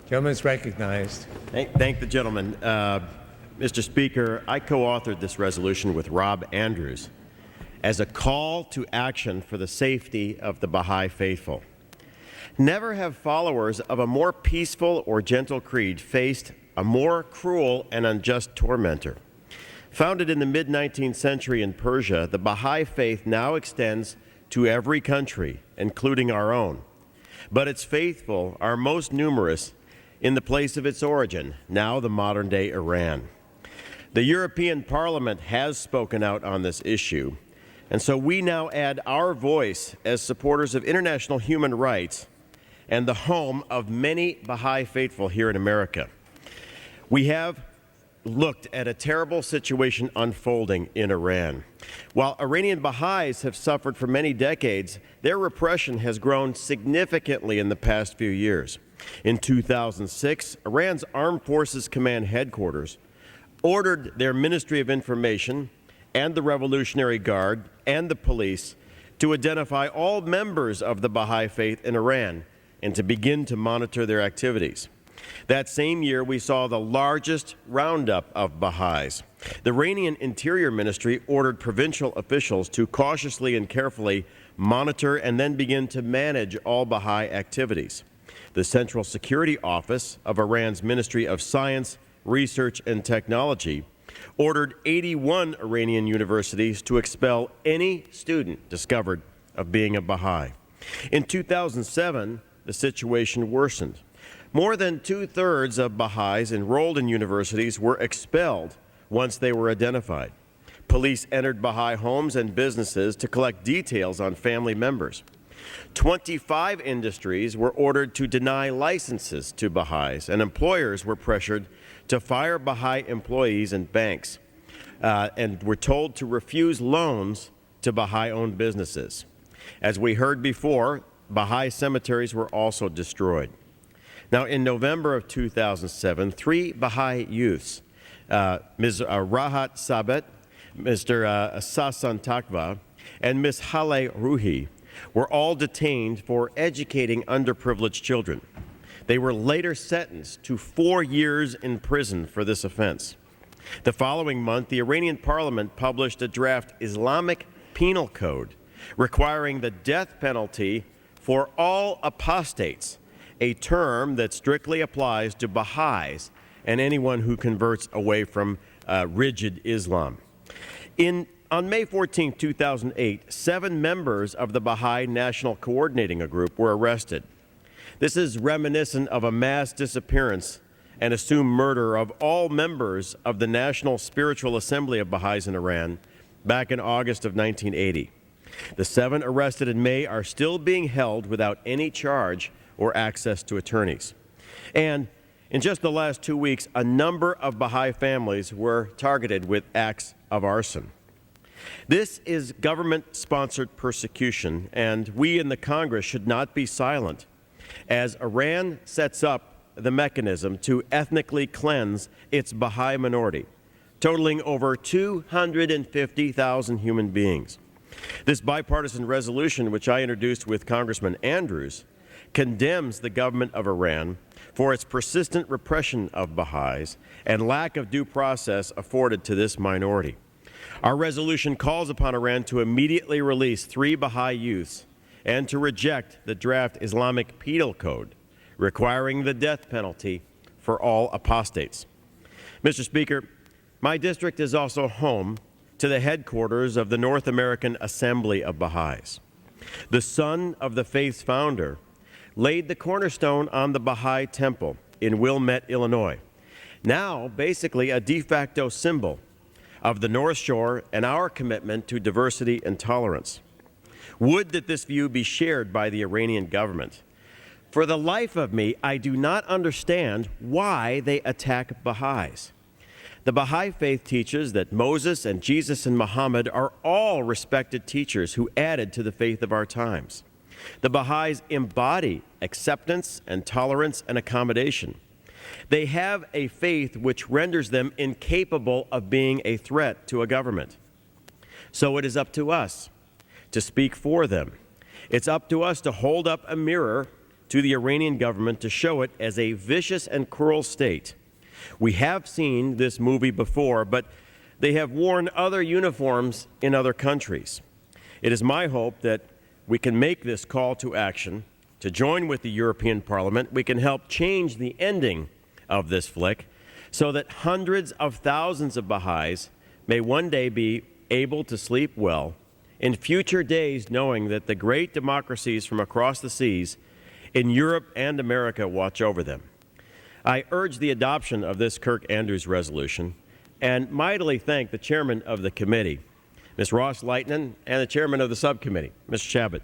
Gentleman is recognized. Thank the gentleman. Mr. Speaker, I co-authored this resolution with Rob Andrews as a call to action for the safety of the Baha'i faithful. Never have followers of a more peaceful or gentle creed faced a more cruel and unjust tormentor. Founded in the mid-19th century in Persia, the Baha'i faith now extends to every country, including our own. But its faithful are most numerous in the place of its origin, now the modern-day Iran. The European Parliament has spoken out on this issue, and so we now add our voice as supporters of international human rights and the home of many Baha'i faithful here in America. We have looked at a terrible situation unfolding in Iran. While Iranian Baha'is have suffered for many decades, their repression has grown significantly in the past few years. In 2006, Iran's Armed Forces Command Headquarters ordered their Ministry of Information and the Revolutionary Guard and the police to identify all members of the Baha'i faith in Iran and to begin to monitor their activities. That same year, we saw the largest roundup of Baha'is. The Iranian Interior Ministry ordered provincial officials to cautiously and carefully monitor and then begin to manage all Baha'i activities. The Central Security Office of Iran's Ministry of Science, Research and Technology ordered 81 Iranian universities to expel any student discovered of being a Baha'i. In 2007, the situation worsened. More than two-thirds of Baha'is enrolled in universities were expelled once they were identified. Police entered Baha'i homes and businesses to collect details on family members. 25 industries were ordered to deny licenses to Baha'is, and employers were pressured to fire Baha'i employees and banks, and were told to refuse loans to Baha'i-owned businesses. As we heard before, Baha'i cemeteries were also destroyed. Now, in November of 2007, 3 Baha'i youths, Ms. Rahat Sabet, Mr. Sasan Takva, and Ms. Haleh Ruhi, were all detained for educating underprivileged children. They were later sentenced to 4 years in prison for this offense. The following month, the Iranian Parliament published a draft Islamic penal code requiring the death penalty for all apostates, a term that strictly applies to Baha'is and anyone who converts away from rigid Islam. On May 14, 2008, 7 members of the Baha'i National Coordinating Group were arrested. This is reminiscent of a mass disappearance and assumed murder of all members of the National Spiritual Assembly of Baha'is in Iran back in August of 1980. The 7 arrested in May are still being held without any charge or access to attorneys. And in just the last 2 weeks, a number of Baha'i families were targeted with acts of arson. This is government-sponsored persecution, and we in the Congress should not be silent as Iran sets up the mechanism to ethnically cleanse its Baha'i minority, totaling over 250,000 human beings. This bipartisan resolution, which I introduced with Congressman Andrews, condemns the government of Iran for its persistent repression of Baha'is and lack of due process afforded to this minority. Our resolution calls upon Iran to immediately release 3 Baha'i youths and to reject the draft Islamic penal code requiring the death penalty for all apostates. Mr. Speaker, my district is also home to the headquarters of the North American Assembly of Baha'is. The son of the faith's founder laid the cornerstone on the Baha'i Temple in Wilmette, Illinois, now basically a de facto symbol of the North Shore and our commitment to diversity and tolerance. Would that this view be shared by the Iranian government. For the life of me, I do not understand why they attack Baha'is. The Baha'i faith teaches that Moses and Jesus and Muhammad are all respected teachers who added to the faith of our times. The Baha'is embody acceptance and tolerance and accommodation. They have a faith which renders them incapable of being a threat to a government. So it is up to us to speak for them. It's up to us to hold up a mirror to the Iranian government to show it as a vicious and cruel state. We have seen this movie before, but they have worn other uniforms in other countries. It is my hope that we can make this call to action to join with the European Parliament. We can help change the ending of this flick so that hundreds of thousands of Baha'is may one day be able to sleep well in future days, knowing that the great democracies from across the seas in Europe and America watch over them. I urge the adoption of this Kirk Andrews resolution and mightily thank the chairman of the committee, Ms. Ross Lightnin, and the chairman of the subcommittee, Mr. Chabot,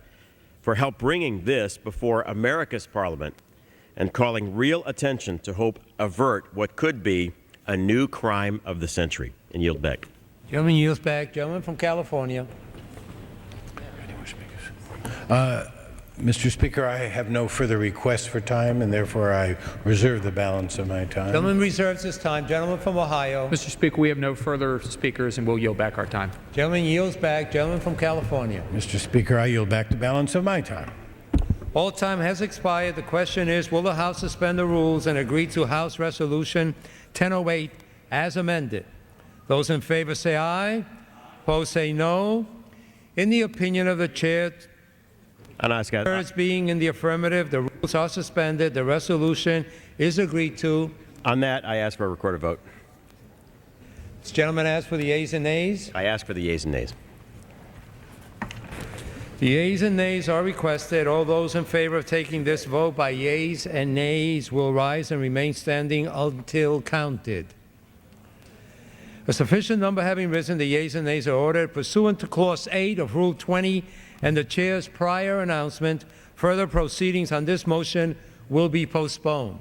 for help bringing this before America's Parliament and calling real attention to help avert what could be a new crime of the century. And yield back. Gentleman yields back. Gentleman from California. Mr. Speaker, I have no further requests for time, and therefore I reserve the balance of my time. Gentleman reserves his time. Gentleman from Ohio. Mr. Speaker, we have no further speakers, and we'll yield back our time. Gentleman yields back. Gentleman from California. Mr. Speaker, I yield back the balance of my time. All time has expired. The question is, will the House suspend the rules and agree to House Resolution 1008 as amended? Those in favor say aye. Opposed say no. In the opinion of the chair, being in the affirmative, the rules are suspended. The resolution is agreed to. On that, I ask for a recorded vote. This gentleman asks for the yeas and nays. I ask for the yeas and nays. The yeas and nays are requested. All those in favor of taking this vote by yeas and nays will rise and remain standing until counted. A sufficient number having risen, the yeas and nays are ordered. Pursuant to Clause 8 of Rule 20 and the Chair's prior announcement, further proceedings on this motion will be postponed.